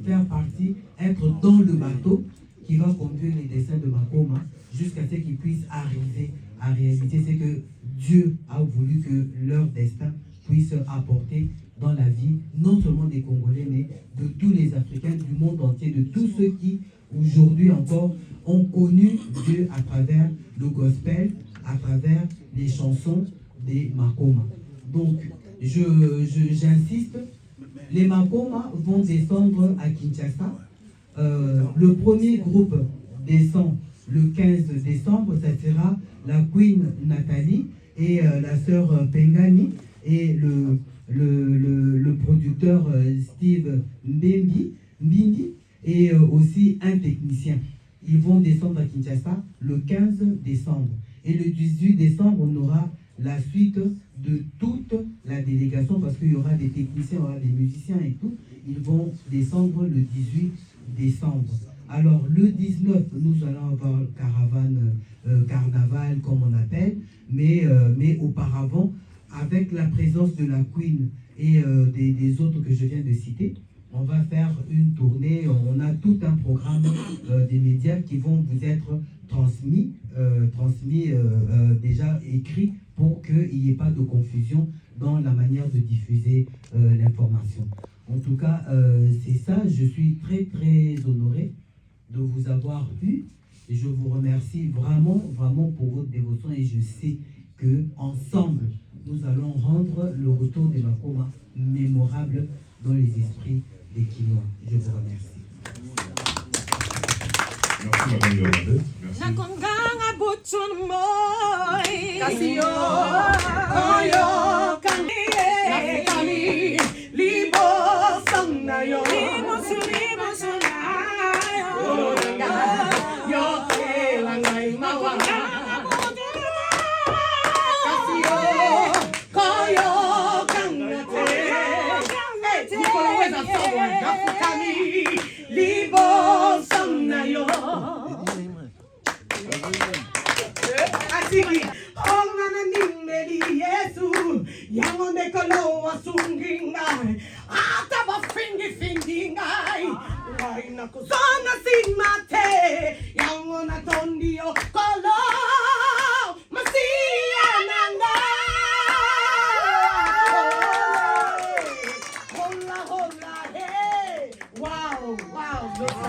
faire partie, être dans le bateau qui va conduire les destins de Makoma jusqu'à ce qu'ils puissent arriver à réaliser ce que Dieu a voulu que leur destin puisse apporter dans la vie, non seulement des Congolais, mais de tous les Africains du monde entier, de tous ceux qui, aujourd'hui encore, ont connu Dieu à travers le gospel, à travers les chansons des Makoma. Donc, j'insiste, les Makoma vont descendre à Kinshasa. Le premier groupe descend le 15 décembre, ça sera la Queen Nathalie et la sœur Pengani et le producteur Steve Mbindi et aussi un technicien. Ils vont descendre à Kinshasa le 15 décembre. Et le 18 décembre, on aura la suite de toute la délégation parce qu'il y aura des techniciens, il y aura des musiciens et tout. Ils vont descendre le 18 décembre. Alors le 19, nous allons avoir caravane, carnaval comme on appelle, mais auparavant, avec la présence de la Queen et des autres que je viens de citer, on va faire une tournée, on a tout un programme des médias qui vont vous être transmis déjà écrit pour qu'il n'y ait pas de confusion dans la manière de diffuser l'information. En tout cas, c'est ça, je suis très très honoré de vous avoir eu et je vous remercie vraiment pour votre dévotion et je sais que ensemble nous allons rendre le retour de Makoma mémorable dans les esprits des Kinois. Je vous remercie. Merci Madame Yolande.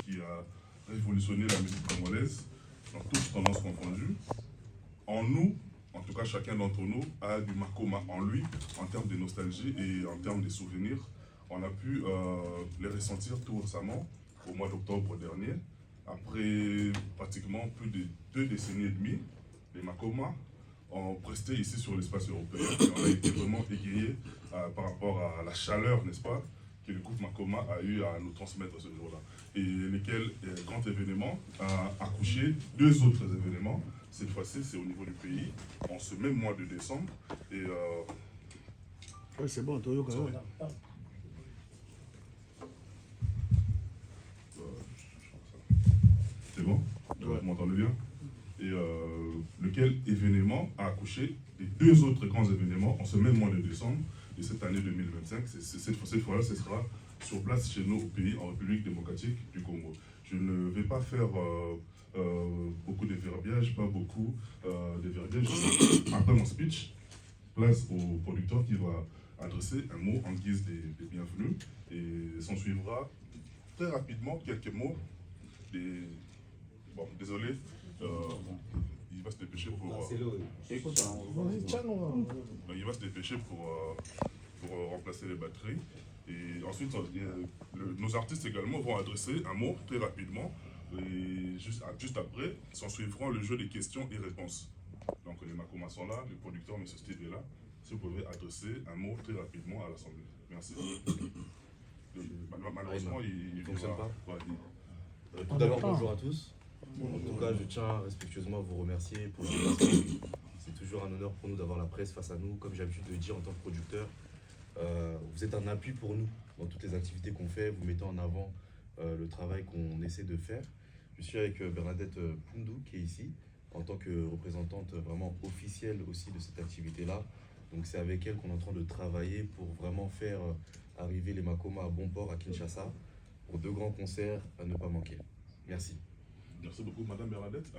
Qui a révolutionné la musique congolaise dans toutes tendances confondues. En nous, en tout cas chacun d'entre nous a du Makoma en lui en termes de nostalgie et en termes de souvenirs. On a pu les ressentir tout récemment, au mois d'octobre dernier, après pratiquement plus de 2 décennies et demie. Les Makoma ont presté ici sur l'espace européen et on a été vraiment égayés par rapport à la chaleur, n'est-ce pas, que le groupe Makoma a eu à nous transmettre ce jour-là. Et lequel grand événement a accouché 2 autres événements. Cette fois-ci, c'est au niveau du pays, en ce même mois de décembre. Et oui, c'est bon, Toyo, quand même. C'est bon? Vous m'entendez bien? Et lequel événement a accouché des 2 autres grands événements en ce même mois de décembre de cette année 2025. Cette fois-là, ce sera sur place chez nous au pays, en République démocratique du Congo. Je ne vais pas faire beaucoup de verbiage, pas beaucoup de verbiage. Après mon speech, place au producteur qui va adresser un mot en guise de bienvenue et s'en suivra très rapidement quelques mots Bon, désolé, il va se dépêcher pour... il va se dépêcher pour remplacer les batteries. Et ensuite, nos artistes également vont adresser un mot très rapidement. Et juste après, s'en suivront le jeu des questions et réponses. Donc les Makoma sont là, les producteurs, M. Steve est là. Si vous pouvez adresser un mot très rapidement à l'Assemblée. Merci. Malheureusement, il ne fonctionne pas. Tout d'abord, bonjour à tous. En tout cas, je tiens respectueusement à vous remercier pour l'invitation. C'est toujours un honneur pour nous d'avoir la presse face à nous. Comme j'ai l'habitude de le dire en tant que producteur, vous êtes un appui pour nous dans toutes les activités qu'on fait. Vous mettez en avant le travail qu'on essaie de faire. Je suis avec Bernadette Poundou qui est ici en tant que représentante vraiment officielle aussi de cette activité-là. Donc c'est avec elle qu'on est en train de travailler pour vraiment faire arriver les Makoma à bon port à Kinshasa pour 2 grands concerts à ne pas manquer. Merci. Merci beaucoup, Madame Bernadette.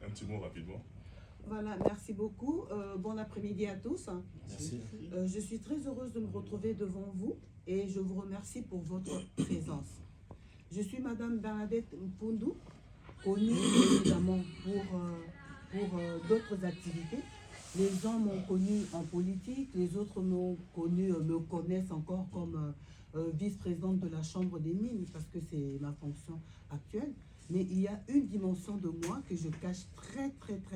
Un petit mot rapidement. Voilà, merci beaucoup. Bon après-midi à tous. Merci. Je suis très heureuse de me retrouver devant vous et je vous remercie pour votre présence. Je suis Madame Bernadette Poundou, connue évidemment pour d'autres activités. Les gens m'ont connue en politique, les autres me connaissent encore comme vice-présidente de la Chambre des mines parce que c'est ma fonction actuelle. Mais il y a une dimension de moi que je cache très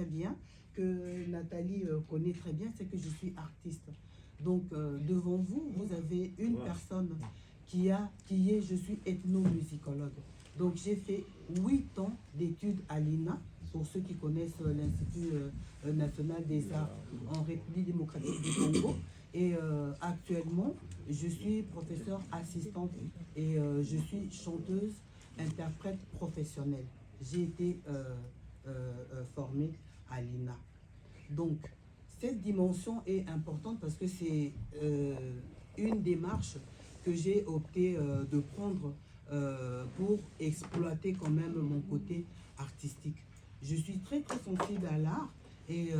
bien, que Nathalie connaît très bien, c'est que je suis artiste. Donc devant vous, vous avez une personne qui est, je suis ethnomusicologue. Donc j'ai fait 8 ans d'études à l'INA, pour ceux qui connaissent l'Institut national des arts en République démocratique du Congo. Et actuellement, je suis professeure assistante et je suis chanteuse, interprète professionnelle. J'ai été formée à l'INA. Donc, cette dimension est importante parce que c'est une démarche que j'ai opté de prendre pour exploiter quand même mon côté artistique. Je suis très sensible à l'art et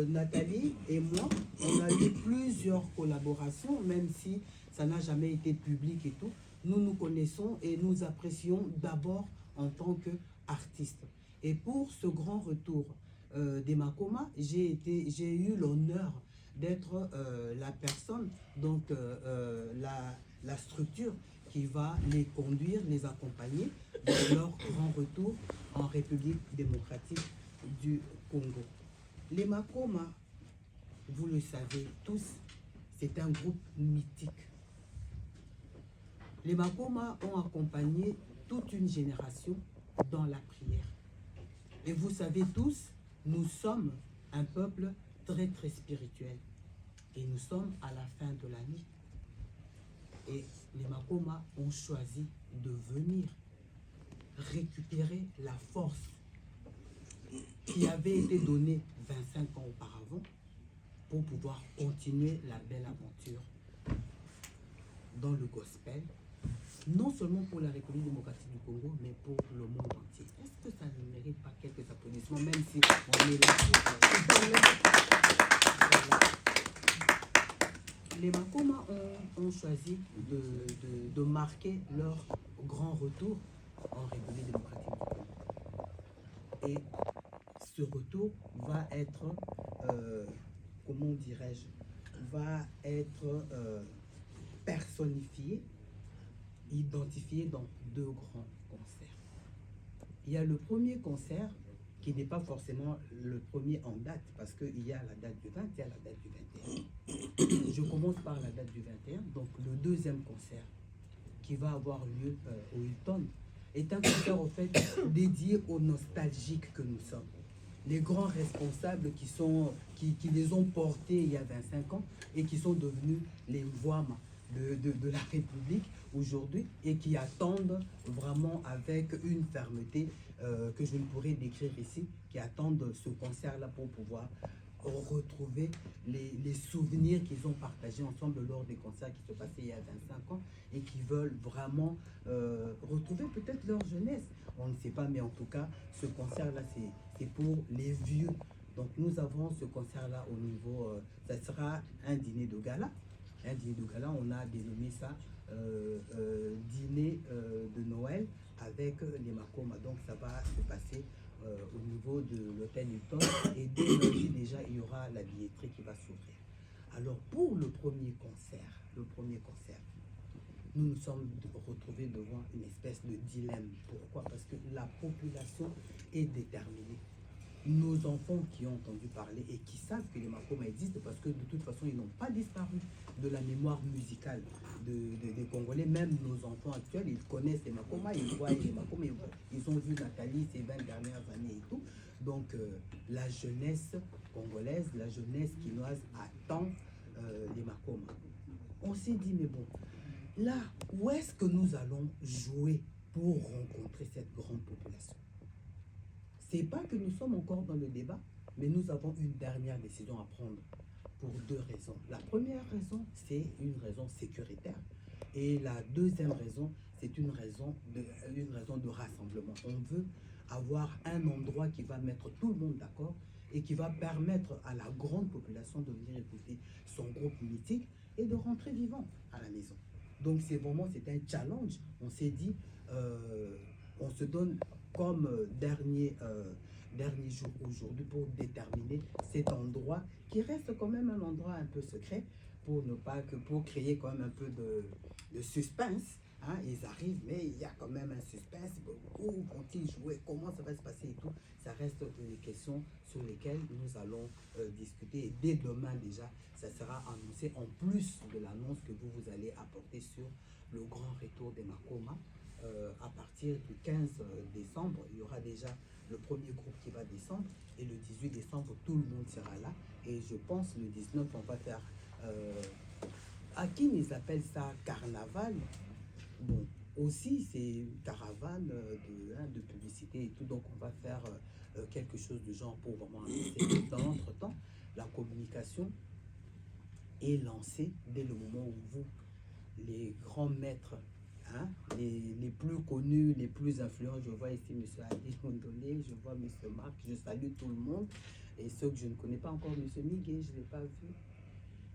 Nathalie et moi, on a eu plusieurs collaborations, même si ça n'a jamais été public et tout. Nous nous connaissons et nous apprécions d'abord en tant qu'artistes. Et pour ce grand retour des Makoma, j'ai eu l'honneur d'être la personne, donc la structure qui va les conduire, les accompagner dans leur grand retour en République démocratique du Congo. Les Makoma, vous le savez tous, c'est un groupe mythique. Les Makoma ont accompagné toute une génération dans la prière. Et vous savez tous, nous sommes un peuple très spirituel. Et nous sommes à la fin de la nuit. Et les Makoma ont choisi de venir récupérer la force qui avait été donnée 25 ans auparavant pour pouvoir continuer la belle aventure dans le gospel, non seulement pour la République démocratique du Congo, mais pour le monde entier. Est-ce que ça ne mérite pas quelques applaudissements, même si on est là? Les Makoma ont choisi de marquer leur grand retour en République démocratique du Congo. Et ce retour va être, comment dirais-je, va être personnifié, identifié dans 2 grands concerts. Il y a le premier concert qui n'est pas forcément le premier en date, parce qu'il y a la date du 20 et la date du 21. Je commence par la date du 21, donc le 2e concert qui va avoir lieu au Hilton est un concert en fait dédié aux nostalgiques que nous sommes. Les grands responsables qui les ont portés il y a 25 ans et qui sont devenus les voix de la République aujourd'hui et qui attendent vraiment avec une fermeté que je ne pourrais décrire ici, qui attendent ce concert-là pour pouvoir retrouver les souvenirs qu'ils ont partagés ensemble lors des concerts qui se passaient il y a 25 ans et qui veulent vraiment retrouver peut-être leur jeunesse. On ne sait pas, mais en tout cas, ce concert-là, c'est pour les vieux. Donc nous avons ce concert-là au niveau, ça sera un dîner de gala un dîner de gala, on a dénommé ça dîner de Noël avec les Makoma. Donc ça va se passer au niveau de l'hôtel Hilton et dès lundi déjà il y aura la billetterie qui va s'ouvrir. Alors pour le premier concert, nous nous sommes retrouvés devant une espèce de dilemme. Pourquoi? Parce que la population est déterminée. Nos enfants qui ont entendu parler et qui savent que les Makoma existent, parce que de toute façon ils n'ont pas disparu de la mémoire musicale des Congolais. Même nos enfants actuels, ils connaissent les Makoma, ils voient les Makoma, ils ont vu Nathalie ces 20 dernières années et tout. Donc la jeunesse congolaise, la jeunesse quinoise attend les Makoma. On s'est dit, mais bon, là, où est-ce que nous allons jouer pour rencontrer cette grande population? C'est pas que nous sommes encore dans le débat, mais nous avons une dernière décision à prendre pour deux raisons. La première raison, c'est une raison sécuritaire. Et la deuxième raison, c'est une raison de rassemblement. On veut avoir un endroit qui va mettre tout le monde d'accord et qui va permettre à la grande population de venir écouter son groupe mythique et de rentrer vivant à la maison. Donc c'est un challenge. On s'est dit, on se donne comme dernier jour aujourd'hui pour déterminer cet endroit qui reste quand même un endroit un peu secret pour créer quand même un peu de suspense. Hein, ils arrivent, mais il y a quand même un suspense. Où vont-ils jouer? Comment ça va se passer et tout? Ça reste des questions sur lesquelles nous allons discuter. Et dès demain déjà, ça sera annoncé en plus de l'annonce que vous allez apporter sur le grand retour des Makoma. À partir du 15 décembre, il y aura déjà le premier groupe qui va descendre. Et le 18 décembre, tout le monde sera là. Et je pense le 19, on va faire... à qui ils appellent ça carnaval? Bon, aussi c'est une caravane de publicité et tout, donc on va faire quelque chose de genre pour vraiment annoncer. Dans l'entretemps, la communication est lancée dès le moment où vous, les grands maîtres, hein, les plus connus, les plus influents, je vois ici M. Adi Mondolé, je vois M. Marc, je salue tout le monde, et ceux que je ne connais pas encore, M. Miguel, je ne l'ai pas vu.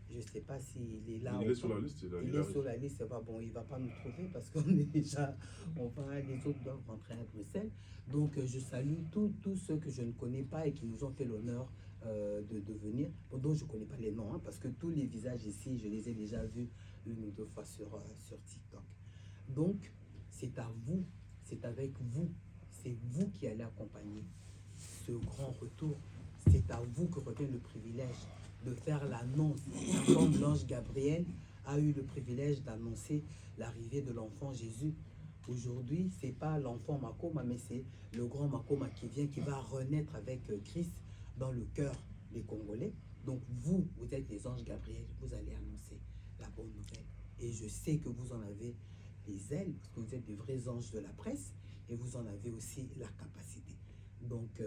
Je ne sais pas s'il est là. Il est sur la liste. Il est sur la liste, bon, il ne va pas nous trouver parce qu'on est déjà, les autres doivent rentrer à Bruxelles. Donc je salue tous ceux que je ne connais pas et qui nous ont fait l'honneur de venir, dont je ne connais pas les noms, hein, parce que tous les visages ici, je les ai déjà vus une ou deux fois sur TikTok. Donc c'est à vous, c'est avec vous, c'est vous qui allez accompagner ce grand retour. C'est à vous que revient le privilège de faire l'annonce, comme l'ange Gabriel a eu le privilège d'annoncer l'arrivée de l'enfant Jésus. Aujourd'hui, ce n'est pas l'enfant Makoma, mais c'est le grand Makoma qui vient, qui va renaître avec Christ dans le cœur des Congolais. Donc vous êtes les anges Gabriel, vous allez annoncer la bonne nouvelle. Et je sais que vous en avez les ailes, parce que vous êtes des vrais anges de la presse, et vous en avez aussi la capacité. Donc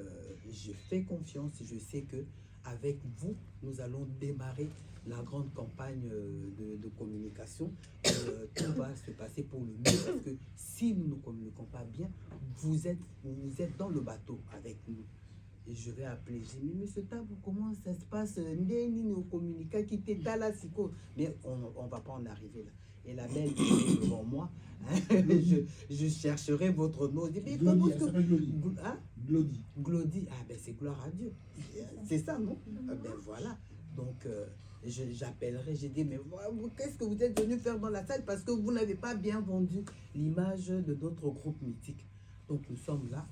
je fais confiance, je sais que avec vous, nous allons démarrer la grande campagne de communication. Tout va se passer pour le mieux, parce que si nous ne communiquons pas bien, vous êtes dans le bateau avec nous. Et je vais appeler, j'ai dit, monsieur Tabou, comment ça se passe? Mais on ne va pas en arriver là. Et la belle qui est devant moi, hein, je chercherai votre nom. Je dis, Glody. Glody. Ah ben c'est gloire à Dieu. C'est ça, non? Ah ben voilà. Donc j'appellerai, j'ai dit, mais qu'est-ce que vous êtes venu faire dans la salle? Parce que vous n'avez pas bien vendu l'image de notre groupe mythique. Donc nous sommes là.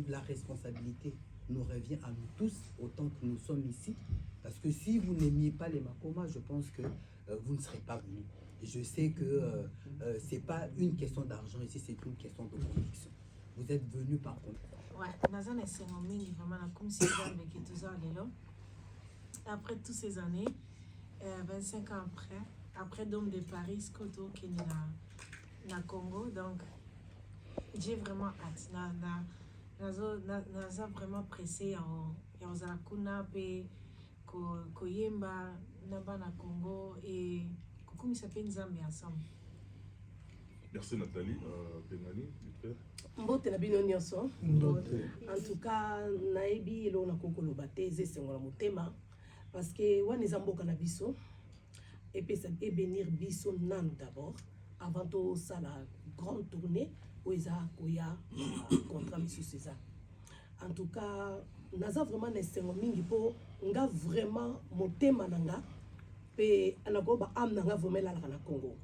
La responsabilité nous revient à nous tous, autant que nous sommes ici. Parce que si vous n'aimiez pas les Makoma, je pense que vous ne serez pas venus. Et je sais que ce n'est pas une question d'argent ici, c'est une question de conviction. Vous êtes venus par contre. Ouais, après toutes ces années, 25 ans après Dôme de Paris, Skoto, qui est na Congo, donc j'ai vraiment hâte. Naza vraiment pressé en Zakuna, Koyemba, Naba na Congo et Kukumi s'appelle Nzambe ensemble. Merci Nathalie, Pengani, mbote na bino nyonso. En tout cas, naebi elo na kokoloba te esengola motema parce que wana eza mboka na biso. bénir biso nanu d'abord avant tout ça la grande tournée où ils a koya contrat monsieur César. En tout cas naza vraiment nesengo mingi po nga vraiment motema nanga pe anako ba am nanga vraiment la na Congo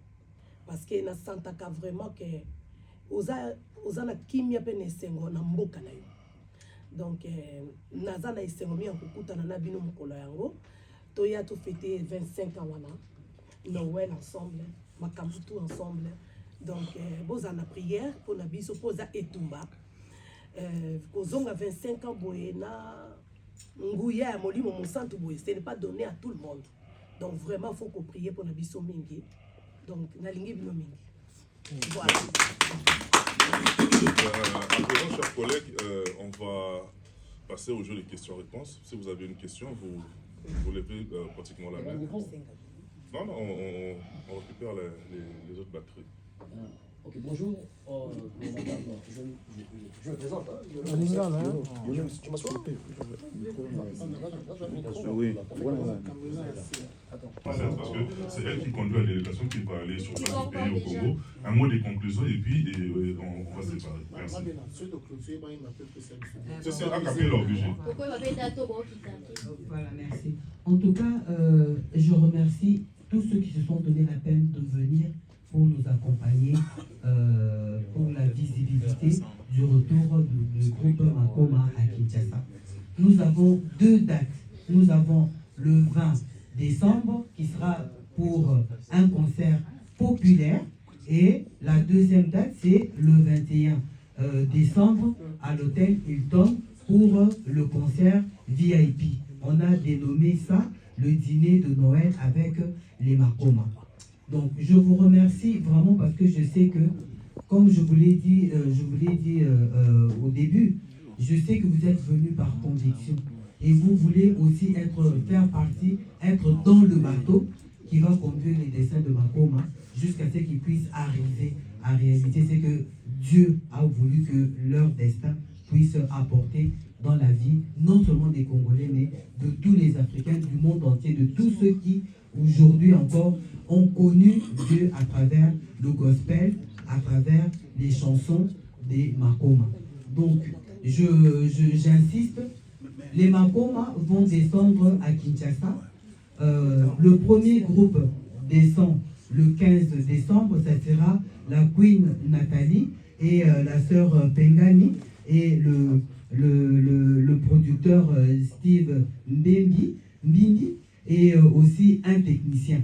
parce que na santaka vraiment que oza na kimia pe nesengo na mboka na yo. Donc naza na esengo mi akukutana na bino mokolo yango toya to fêter 25 ans wana Noël ensemble makambu tout ensemble. Donc boza na prière pour na biso poza etumba kozonga 25 ans boye na nguya ya molimo mosantu boye ce n'est pas donné à tout le monde. Donc vraiment faut qu'on prie pour na biso mingi. Donc nalingi bino mingi. Voilà. À présent, chers collègues, on va passer au jeu des questions-réponses. Si vous avez une question, vous levez pratiquement la main. Non, on récupère les autres batteries. Ok, bonjour, madame, je me présente. Tu m'as stoppé. Oui. Parce que c'est elle qui conduit la délégation qui va aller sur place du pays au Congo. Un mot de conclusion et puis on va se séparer. Merci. C'est un café l'obligé. Voilà, merci. En tout cas, je remercie tous ceux qui se sont donné la peine de venir pour nous accompagner pour la visibilité du retour du groupe Makoma à Kinshasa. Nous avons 2 dates. Nous avons le 20 décembre qui sera pour un concert populaire et la deuxième date c'est le 21 décembre à l'hôtel Hilton pour le concert VIP. On a dénommé ça le dîner de Noël avec les Makoma. Donc je vous remercie vraiment parce que je sais que, comme je vous l'ai dit, au début, je sais que vous êtes venus par conviction et vous voulez aussi faire partie, être dans le bateau qui va conduire les destins de Makoma jusqu'à ce qu'ils puissent arriver à réaliser ce que Dieu a voulu que leur destin puisse apporter dans la vie, non seulement des Congolais, mais de tous les Africains du monde entier, de tous ceux qui aujourd'hui encore ont connu Dieu à travers le gospel, à travers les chansons des Makoma. Donc, j'insiste, les Makoma vont descendre à Kinshasa. Le premier groupe descend le 15 décembre, ça sera la Queen Nathalie et la sœur Pengani et le producteur Steve Mbindi et aussi un technicien.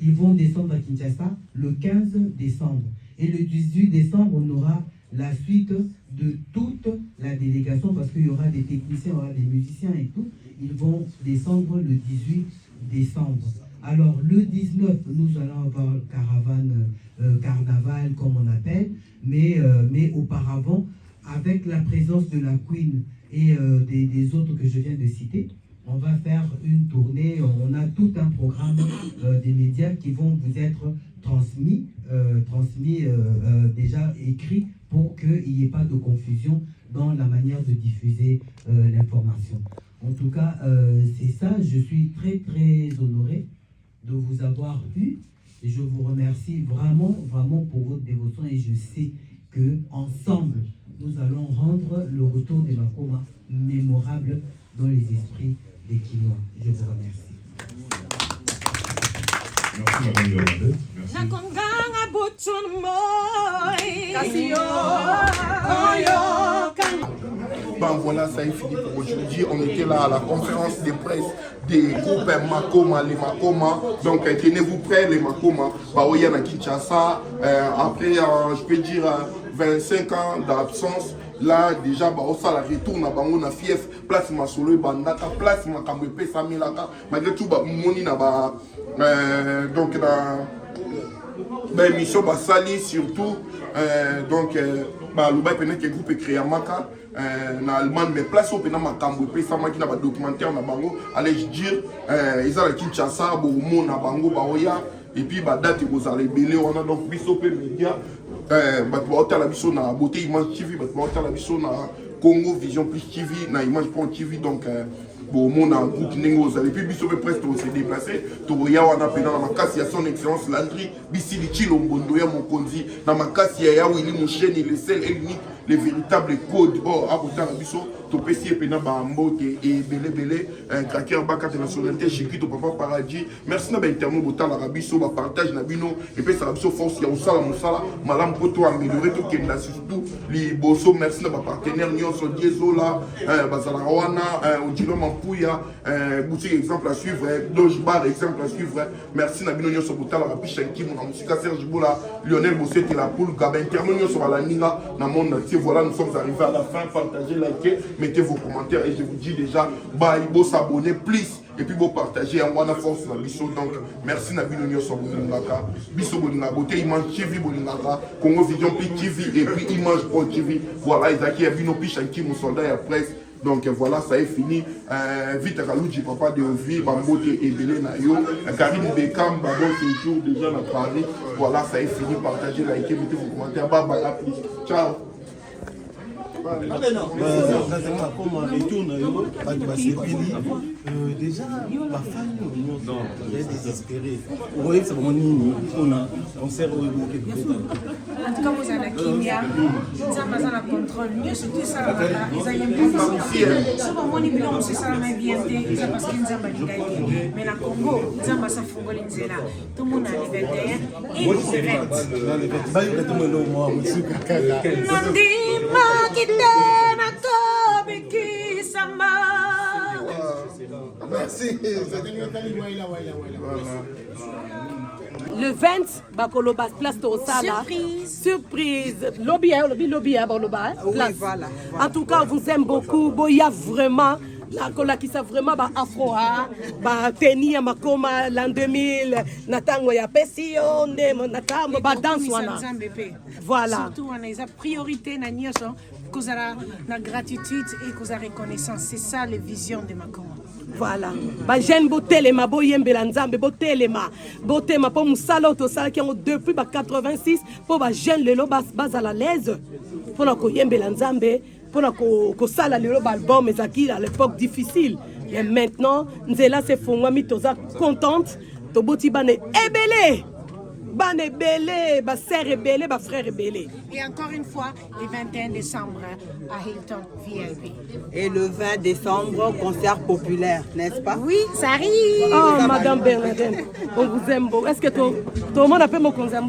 Ils vont descendre à Kinshasa le 15 décembre. Et le 18 décembre, on aura la suite de toute la délégation parce qu'il y aura des techniciens, il y aura des musiciens et tout. Ils vont descendre le 18 décembre. Alors le 19, nous allons avoir carnaval comme on appelle, mais auparavant, avec la présence de la Queen et des autres que je viens de citer, on va faire une tournée, on a tout un programme des médias qui vont vous être transmis déjà écrit pour qu'il n'y ait pas de confusion dans la manière de diffuser l'information. En tout cas, c'est ça, je suis très très honoré de vous avoir eu et je vous remercie vraiment pour votre dévotion et je sais que ensemble nous allons rendre le retour des Makoma mémorable dans les esprits des Kinois. Je vous remercie. Merci Madame Yolande. Ben voilà, ça est fini pour aujourd'hui. On était là à la conférence de presse des groupes Makoma, les Makoma. Donc tenez-vous prêts, les Makoma. Baoya na Kinshasa. Après, je peux dire 25 ans d'absence. Là, déjà, ça la retourne à Bango na fief, place Masolo, Bandaka, place Makambepe, Samilaka. Malgré tout, Moni na ba. Donc, la émission Basali surtout. Donc, le Bénin qui est groupe créé à Maka. Na Allemagne, mais place au Bénin Makambepe, Samaki na ba documentaire na Bango. Allez, je dire, ils ont la Kinshasa, Boumou na Bango, Baoya. Et puis, date, vous allez belé, on a donc Bissopé Média. La biso na beauté image TV, la biso na Congo Vision Plus TV, na image point TV, donc bon mon en groupe ningo ça depuis biso presque on s'est déplacé to ya wana pena na makasi ya son excellence Landry Bisili Chilombondo ya mokonzi na makasi ya Willy Moucheni le seul et l'unique les véritables codes oh abota na biso to pesi pena ba mbote et belé craqueur baka de nationalité chiki to papa paradis merci na ba interno bota la biso ba partage na bino et puis ça biso force ya osala mosala malam poto améliorer to kenda surtout li boso merci na ba partenaire nyonso diezola bazala wana odilo mampuya boutique exemple à suivre Doge Bar exemple à suivre merci na bino nyonso bota la bicha Kim na musika Serge Boula Lionel Bossete la poule gaba interno nyonso la ninga na monde entier. Voilà, nous sommes arrivés à la fin. Partagez, likez, mettez vos commentaires et je vous dis déjà bye, beau s'abonner please et puis beau partager en one force na biso. Donc merci na bino nyonso bolingaka biso bolinga beauté image TV bolingaka Congo Vision TV et puis Image Pro TV. Voilà, Isaki Abino Pichanki mon soldat et presse. Donc voilà, ça est fini. Vite à Kalouji, papa de Ovi, Bambote et Belé Nayo, Karim Bekam, Babon Séjour, déjà à Paris. Voilà, ça est fini. Partagez, likez, mettez vos commentaires. Bye bye, à plus. Ciao. Déjà, ma famille est désespérée. Vous voyez, c'est vraiment nini. On a concert au en tout cas, vous avez Kimia, vous avez un contrôle. Mieux, surtout ça, vous avez un peu. Souvent, mon diplôme, c'est ça, mais bien, c'est parce qu'ils ont un mais la Congo, ils ont un fongo là. Tout le monde a les libertés et les événements. Merci. Le 20, Bakoloba, place de Osala. Surprise. Lobby, place. Voilà. En tout cas, on vous aime beaucoup. Il y a vraiment. La cola qui sa vraiment ba afro ba tenir makoma l'an 2000 natango ya pesio ndemo natango ba danse wana voilà surtout on a la priorité na nyoso kozala na gratitude et kozala reconnaissance c'est ça les visions de makoma voilà ba jeune botelema boyembela nzambe botelema botema po musala to sala ki depuis ba 86 po ba jeune lelo bazala l'aise pour na koyembela nzambe pour que ça l'album à l'époque difficile et maintenant nzela se fongwami toza contente to boti bane ebele bane belé ba sœur ebele ba frère ebele et encore une fois le 21 décembre à Hilton VIP et le 20 décembre concert populaire n'est-ce pas? Oui, ça arrive. Oh madame Bernadette on vous aime beaucoup est-ce que tout le monde appelle mon concert